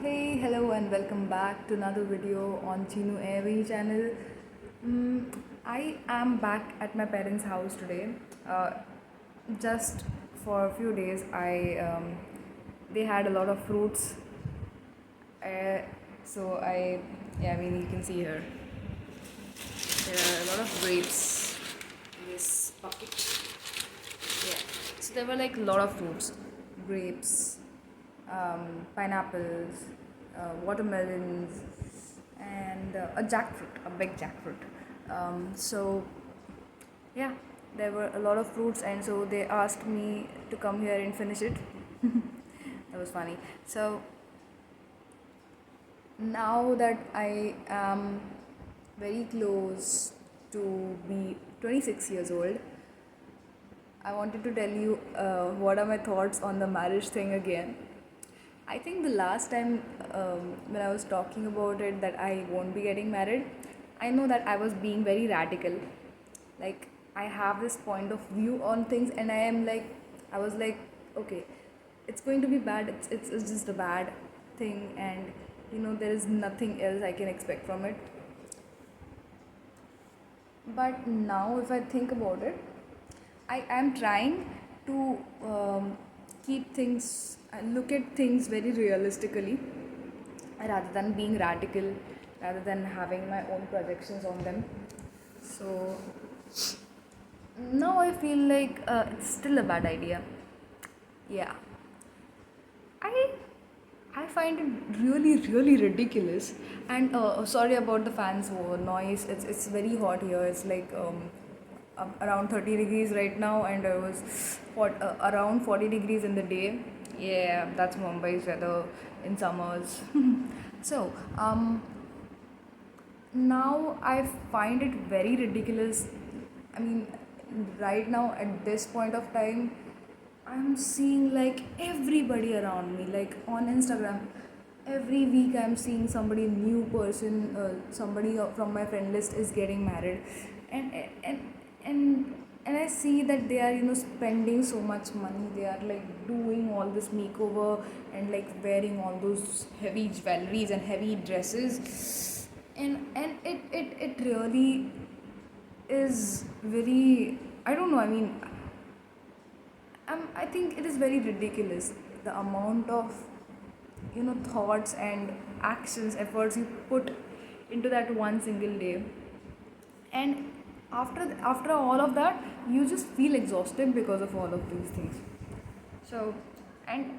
Hey, hello, and welcome back to another video on Chinu Airway channel. Mm, I am back at my parents' house today. Uh, just for a few days, they had a lot of fruits. Uh, you can see here there are a lot of grapes in this bucket. Yeah, so there were like a lot of fruits, grapes, pineapples, watermelons, and a jackfruit, a big jackfruit. So yeah, there were a lot of fruits, and so they asked me to come here and finish it. That was funny. So now that I am very close to be 26 years old, I wanted to tell you what are my thoughts on the marriage thing again. I think the last time when I was talking about it that I won't be getting married, I know that I was being very radical. Like, I have this point of view on things, and I was like, okay, it's going to be bad, it's just a bad thing, and there is nothing else I can expect from it. But now, if I think about it, I am trying to keep things, look at things very realistically rather than being radical, rather than having my own projections on them. So now I feel like it's still a bad idea. Yeah, I I find it really ridiculous. And sorry about the fans noise. It's very hot here. It's like around 30 degrees right now, and it was around 40 degrees in the day. Yeah, that's Mumbai's weather in summers. So now I find it very ridiculous. I mean, right now at this point of time, I'm seeing like everybody around me, like on Instagram. Every week I'm seeing somebody new person, somebody from my friend list is getting married, and and and and I see that they are spending so much money. They are like doing all this makeover and like wearing all those heavy jewelries and heavy dresses, and it really is very, I don't know. I mean, I think it is very ridiculous the amount of thoughts and actions, efforts you put into that one single day, and after all of that, you just feel exhausted because of all of these things. So, and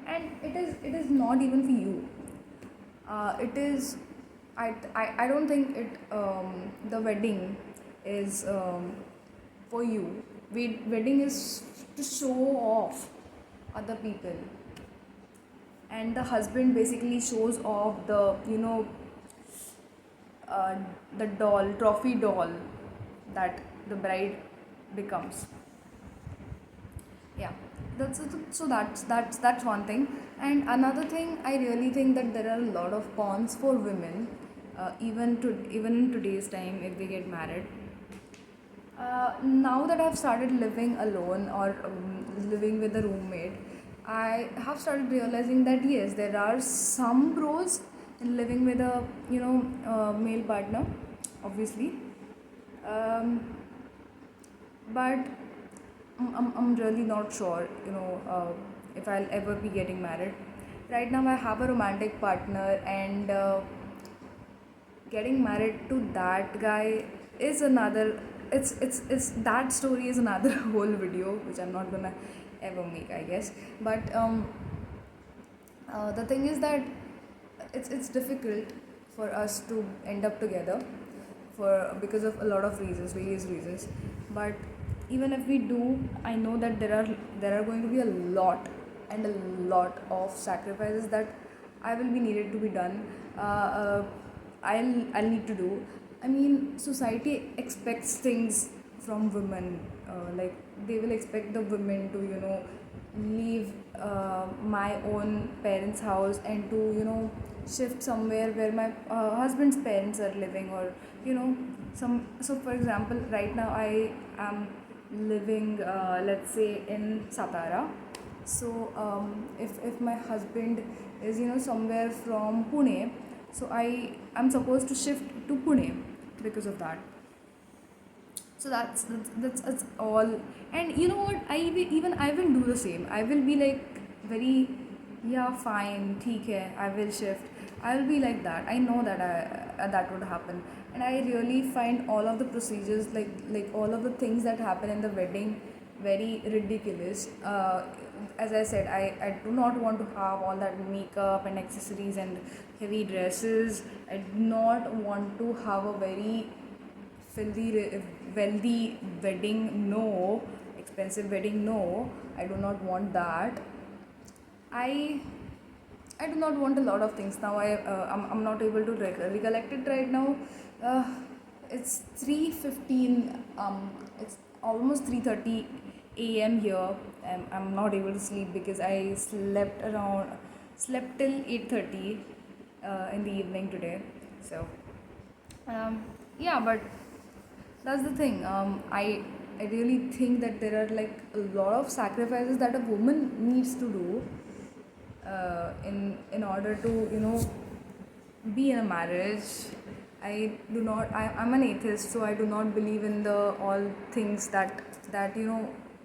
it is not even for you. It is. I don't think the wedding is for you. Wedding is to show off other people, and the husband basically shows off uh, the trophy doll that the bride becomes. Yeah, that's one thing. And another thing, I really think that there are a lot of cons for women, even in today's time, if they get married. Now that I've started living alone, or living with a roommate, I have started realizing that yes, there are some pros in living with a male partner, obviously. Um, but I'm really not sure, if I'll ever be getting married. Right now, I have a romantic partner, and getting married to that guy is another. It's that story is another whole video, which I'm not gonna ever make, I guess. But the thing is that it's difficult for us to end up together for because of a lot of reasons, various reasons. But even if we do, I know that there are going to be a lot and a lot of sacrifices that I will be needed to be done. I'll need to do. I mean, society expects things from women. Like, they will expect the women to leave my own parents' house and to shift somewhere where my husband's parents are living, or some. So for example, right now I am living, let's say, in Satara. So if my husband is somewhere from Pune, so I'm supposed to shift to Pune because of that. So that's all. And you know what, even I will do the same. I will be like very, yeah, fine, theek hai, I will shift. I'll be like that. I know that that would happen. And I really find all of the procedures, like all of the things that happen in the wedding, very ridiculous. As I said, I do not want to have all that makeup and accessories and heavy dresses. I do not want to have a very wealthy wedding. No. Expensive wedding. No. I do not want that. I I do not want a lot of things now. I'm not able to recollect it right now. Uh, it's 3:15. It's almost 3:30 a.m. here. I'm not able to sleep because I slept till 8:30 in the evening today. So um, yeah, but that's the thing. I really think that there are like a lot of sacrifices that a woman needs to do in order to be in a marriage. I'm an atheist, so I do not believe in the all things that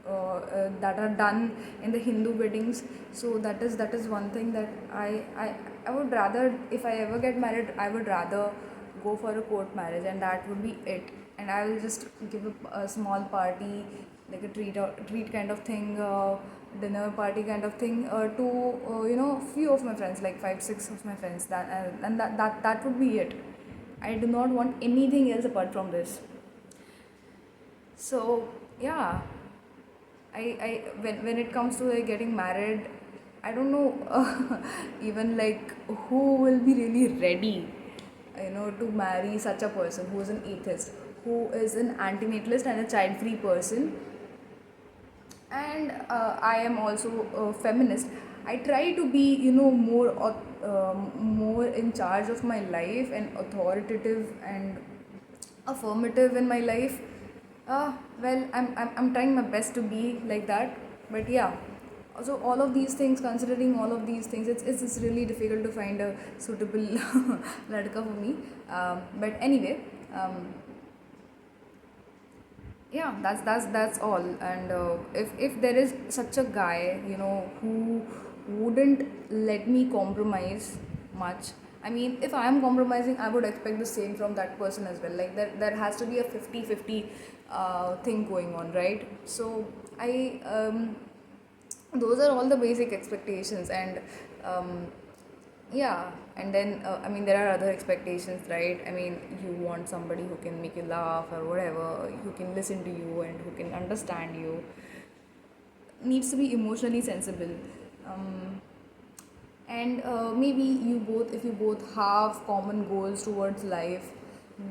are done in the Hindu weddings. So that is one thing that I would rather, if I ever get married, I would rather go for a court marriage, and that would be it. And I will just give a small party, like a treat kind of thing, dinner party kind of thing, to few of my friends, like 5 6 of my friends, and that would be it. I do not want anything else apart from this. So yeah, when it comes to like getting married, I don't know even like who will be really ready, to marry such a person who is an atheist, who is an antinatalist and a child free person. And I am also a feminist. I try to be more in charge of my life and authoritative and affirmative in my life. I'm trying my best to be like that. But yeah, so all of these things, considering all of these things, it's really difficult to find a suitable ladka for me. But anyway, yeah, that's all. And if there is such a guy, who wouldn't let me compromise much. I mean, if I am compromising, I would expect the same from that person as well. Like there has to be a 50-50 thing going on, right? So I those are all the basic expectations. And um, yeah. And then I mean, there are other expectations, right? I mean, you want somebody who can make you laugh or whatever, who can listen to you and who can understand you, needs to be emotionally sensible. um, and maybe you both, if you both have common goals towards life,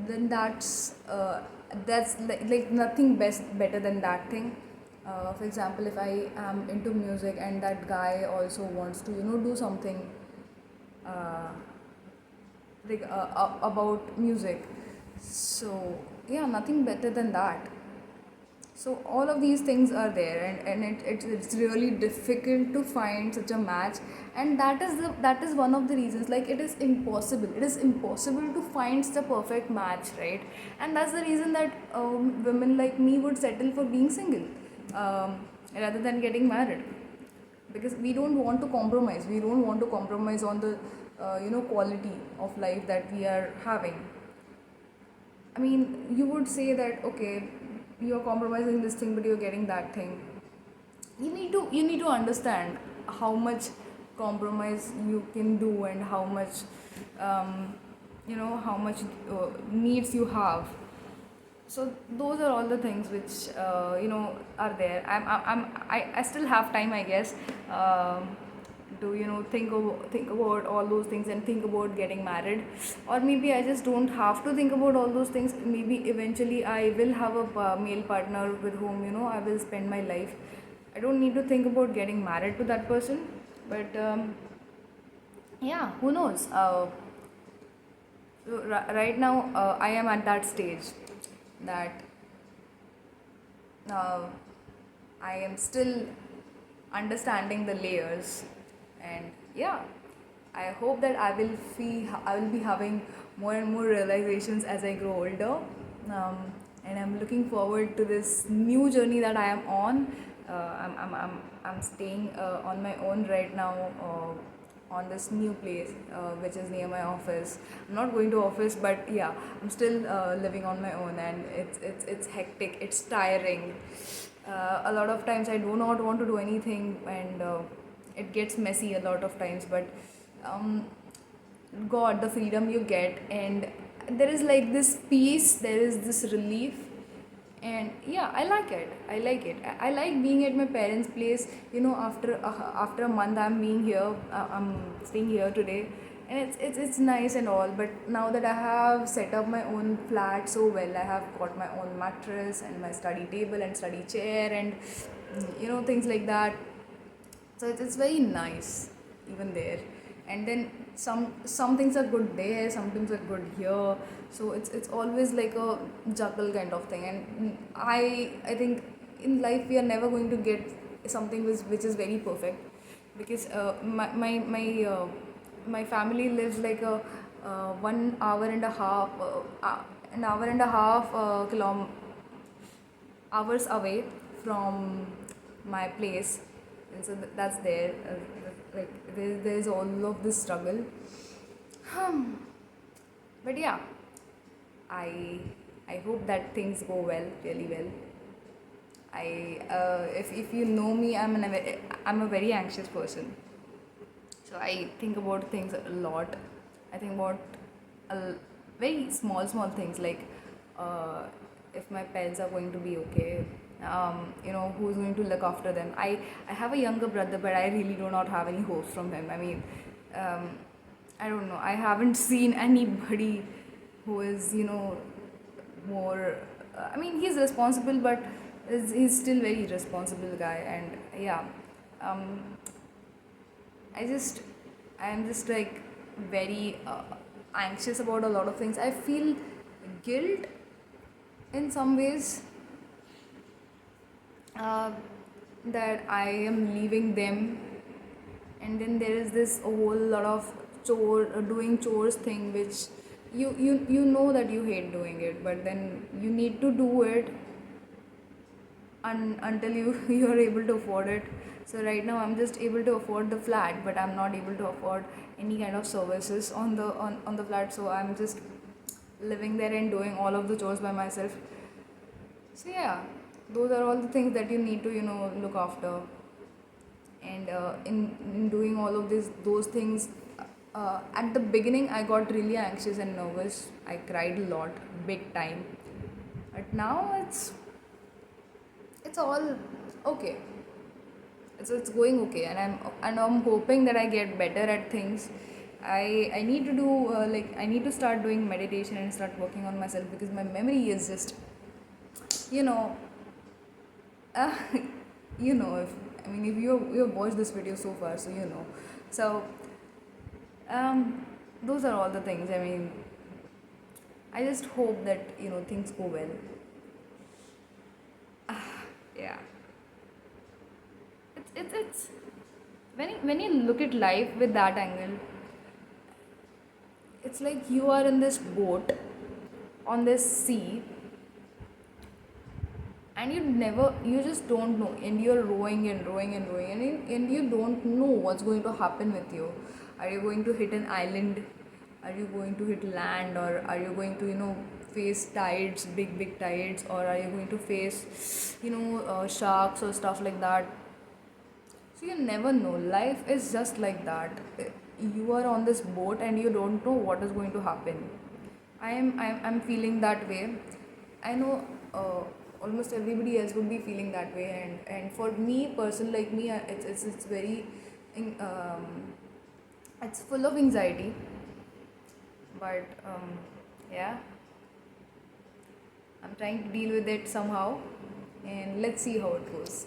then that's like nothing better than that thing. For example, if I am into music and that guy also wants to do something uh, about music, so yeah, nothing better than that. So all of these things are there, and it's really difficult to find such a match. And that is one of the reasons, like it is impossible to find the perfect match, right? And that's the reason that women like me would settle for being single, rather than getting married, because we don't want to compromise. We don't want to compromise on the quality of life that we are having. I mean, you would say that okay, you're compromising this thing, but you're getting that thing. You need to understand how much compromise you can do, and how much um, how much needs you have. So those are all the things which are there. I still have time, I guess, to think about all those things and think about getting married. Or maybe I just don't have to think about all those things. Maybe eventually I will have a male partner with whom I will spend my life. I don't need to think about getting married to that person. But yeah, who knows. Right now, I am at that stage that uh, I am still understanding the layers. And yeah, I hope that I will be having more and more realizations as I grow older. um, and I'm looking forward to this new journey that I am on. I'm staying on my own right now, on this new place, which is near my office. I'm not going to office, but yeah, I'm still living on my own, and it's hectic. It's tiring. A lot of times I do not want to do anything, and it gets messy a lot of times. But um, God, the freedom you get, and there is like this peace, there is this relief, and yeah, I like it. I like it. I like being at my parents' place. After a month, I'm being here. I'm staying here today, and it's nice and all. But now that I have set up my own flat so well, I have got my own mattress and my study table and study chair, and things like that. So it's very nice even there. And then some things are good there, some things are good here. So it's always like a juggle kind of thing. And I think in life we are never going to get something which is very perfect, because my family lives like a 1 hour and a half an hour and a half hours away from my place. And so that's there. Like there's all of this struggle. But yeah, I I hope that things go well, really well. If you know me, I'm a very anxious person. So I think about things a lot. I think about a very small things, like uh, if my pets are going to be okay. Who's going to look after them. I have a younger brother, but I really do not have any hope from him. I mean, um, I don't know. I haven't seen anybody who is more. I mean, he's responsible, but he's still very responsible guy. And yeah, um, I'm just like very anxious about a lot of things. I feel guilt in some ways, uh, that I am leaving them. And then there is this a whole lot of doing chores thing, which you know that you hate doing it, but then you need to do it until you are able to afford it. So right now I'm just able to afford the flat, but I'm not able to afford any kind of services on the flat. So I'm just living there and doing all of the chores by myself. So yeah, those are all the things that you need to look after. And in doing all of those things, at the beginning I got really anxious and nervous. I cried a lot, big time. But now it's all okay. It's going okay, and I'm hoping that I get better at things. I need to do I need to start doing meditation and start working on myself, because my memory is just you know uh, if if you've watched this video so far, so so um those are all the things. I mean, I just hope that things go well. Yeah, it's when you look at life with that angle, it's like you are in this boat on this sea, and you just don't know, and you're rowing and rowing and rowing, and you don't know what's going to happen with you. Are you going to hit an island? Are you going to hit land? Or are you going to face tides, big tides? Or are you going to face sharks or stuff like that? So you never know. Life is just like that. You are on this boat and you don't know what is going to happen. I'm feeling that way. I know almost everybody else would be feeling that way, and for me, person like me, it's very, it's full of anxiety. But yeah, I'm trying to deal with it somehow, and let's see how it goes.